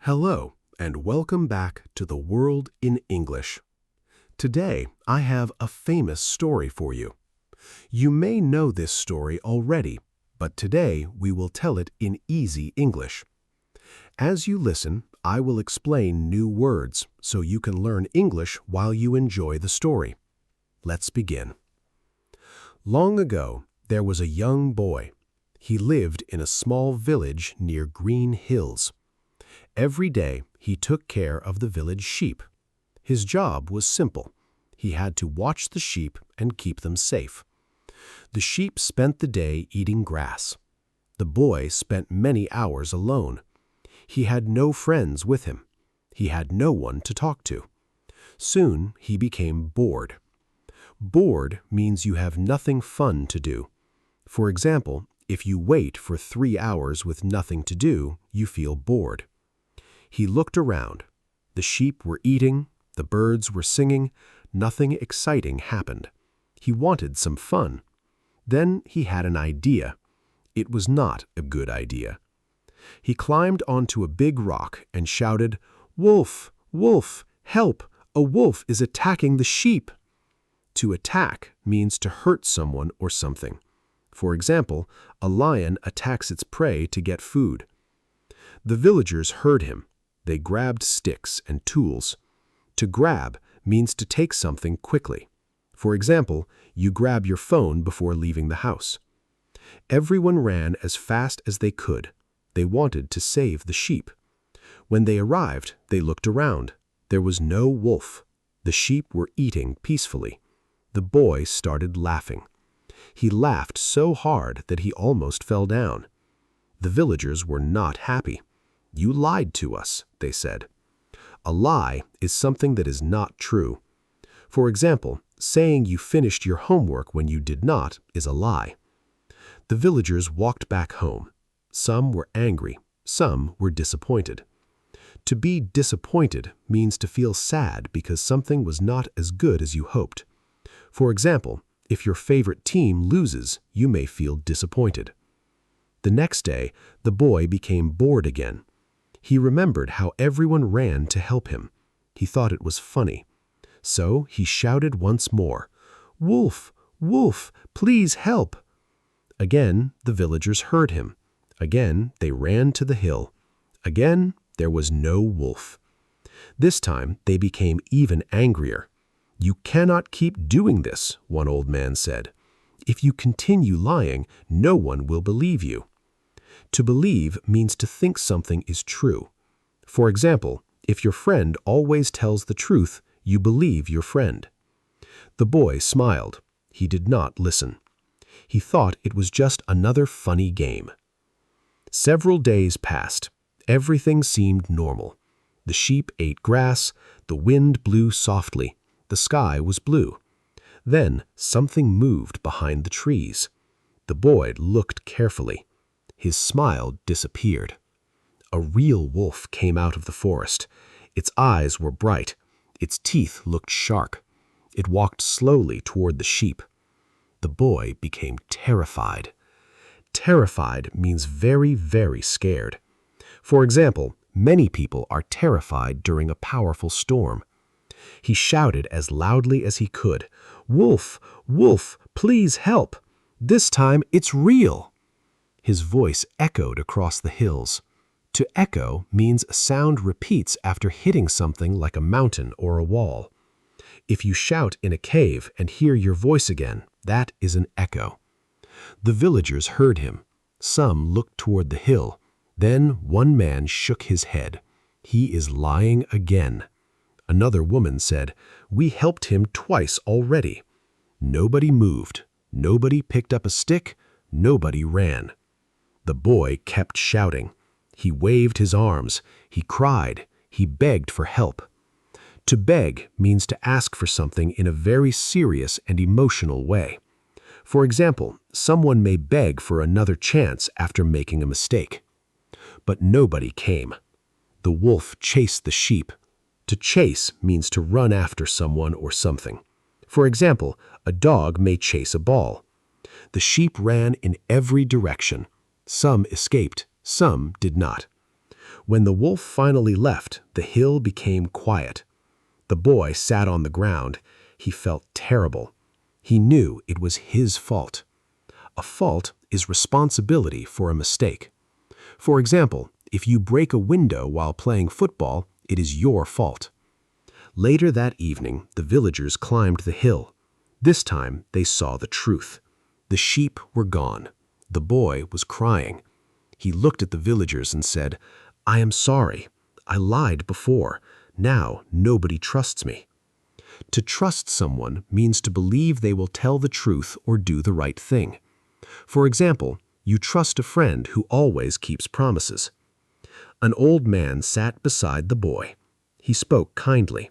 Hello, and welcome back to The World in English. Today, I have a famous story for you. You may know this story already, but today we will tell it in easy English. As you listen, I will explain new words so you can learn English while you enjoy the story. Let's begin. Long ago, there was a young boy. He lived in a small village near green hills. Every day, he took care of the village sheep. His job was simple. He had to watch the sheep and keep them safe. The sheep spent the day eating grass. The boy spent many hours alone. He had no friends with him. He had no one to talk to. Soon, he became bored. Bored means you have nothing fun to do. For example, if you wait for 3 hours with nothing to do, you feel bored. He looked around. The sheep were eating, the birds were singing, nothing exciting happened. He wanted some fun. Then he had an idea. It was not a good idea. He climbed onto a big rock and shouted, "Wolf! Wolf! Help! A wolf is attacking the sheep!" To attack means to hurt someone or something. For example, a lion attacks its prey to get food. The villagers heard him. They grabbed sticks and tools. To grab means to take something quickly. For example, you grab your phone before leaving the house. Everyone ran as fast as they could. They wanted to save the sheep. When they arrived, they looked around. There was no wolf. The sheep were eating peacefully. The boy started laughing. He laughed so hard that he almost fell down. The villagers were not happy. "You lied to us," they said. A lie is something that is not true. For example, saying you finished your homework when you did not is a lie. The villagers walked back home. Some were angry, some were disappointed. To be disappointed means to feel sad because something was not as good as you hoped. For example, if your favorite team loses, you may feel disappointed. The next day, the boy became bored again. He remembered how everyone ran to help him. He thought it was funny. So he shouted once more, "Wolf! Wolf! Please help!" Again, the villagers heard him. Again, they ran to the hill. Again, there was no wolf. This time, they became even angrier. "You cannot keep doing this," one old man said. "If you continue lying, no one will believe you." To believe means to think something is true. For example, if your friend always tells the truth, you believe your friend. The boy smiled. He did not listen. He thought it was just another funny game. Several days passed. Everything seemed normal. The sheep ate grass. The wind blew softly. The sky was blue. Then something moved behind the trees. The boy looked carefully. His smile disappeared. A real wolf came out of the forest. Its eyes were bright. Its teeth looked sharp. It walked slowly toward the sheep. The boy became terrified. Terrified means very, very scared. For example, many people are terrified during a powerful storm. He shouted as loudly as he could, "Wolf! Wolf! Please help! This time it's real!" His voice echoed across the hills. To echo means a sound repeats after hitting something like a mountain or a wall. If you shout in a cave and hear your voice again, that is an echo. The villagers heard him. Some looked toward the hill. Then one man shook his head. "He is lying again." Another woman said, "We helped him twice already." Nobody moved. Nobody picked up a stick. Nobody ran. The boy kept shouting. He waved his arms. He cried. He begged for help. To beg means to ask for something in a very serious and emotional way. For example, someone may beg for another chance after making a mistake. But nobody came. The wolf chased the sheep. To chase means to run after someone or something. For example, a dog may chase a ball. The sheep ran in every direction. Some escaped, some did not. When the wolf finally left, the hill became quiet. The boy sat on the ground. He felt terrible. He knew it was his fault. A fault is responsibility for a mistake. For example, if you break a window while playing football, it is your fault. Later that evening, the villagers climbed the hill. This time, they saw the truth. The sheep were gone. The boy was crying. He looked at the villagers and said, "I am sorry. I lied before. Now nobody trusts me." To trust someone means to believe they will tell the truth or do the right thing. For example, you trust a friend who always keeps promises. An old man sat beside the boy. He spoke kindly.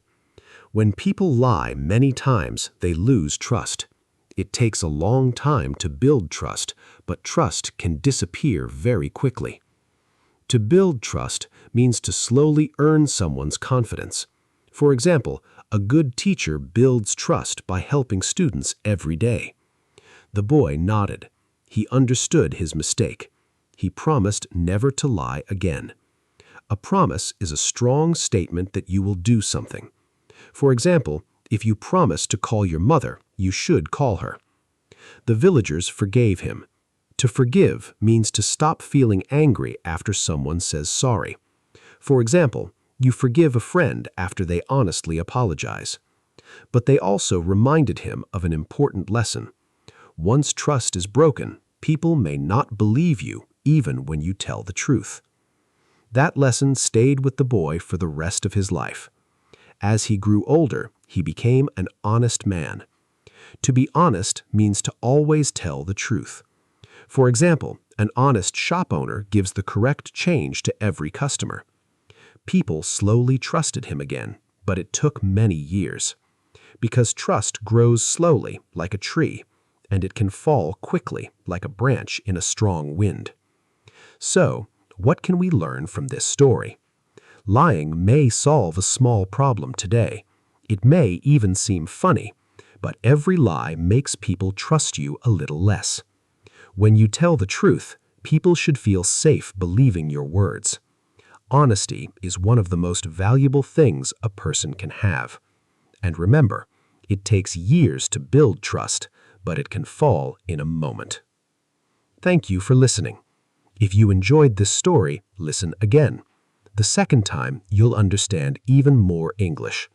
When people lie many times, they lose trust. It takes a long time to build trust, but trust can disappear very quickly. To build trust means to slowly earn someone's confidence. For example, a good teacher builds trust by helping students every day. The boy nodded. He understood his mistake. He promised never to lie again. A promise is a strong statement that you will do something. For example, if you promise to call your mother, you should call her. The villagers forgave him. To forgive means to stop feeling angry after someone says sorry. For example, you forgive a friend after they honestly apologize. But they also reminded him of an important lesson. Once trust is broken, people may not believe you even when you tell the truth. That lesson stayed with the boy for the rest of his life. As he grew older, he became an honest man. To be honest means to always tell the truth. For example, an honest shop owner gives the correct change to every customer. People slowly trusted him again, but it took many years. Because trust grows slowly, like a tree, and it can fall quickly, like a branch in a strong wind. So, what can we learn from this story? Lying may solve a small problem today. It may even seem funny, but every lie makes people trust you a little less. When you tell the truth, people should feel safe believing your words. Honesty is one of the most valuable things a person can have. And remember, it takes years to build trust, but it can fall in a moment. Thank you for listening. If you enjoyed this story, listen again. The second time, you'll understand even more English.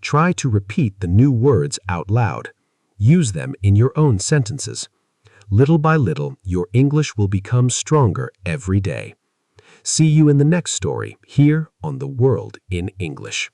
Try to repeat the new words out loud. Use them in your own sentences. Little by little, your English will become stronger every day. See you in the next story here on The World in English.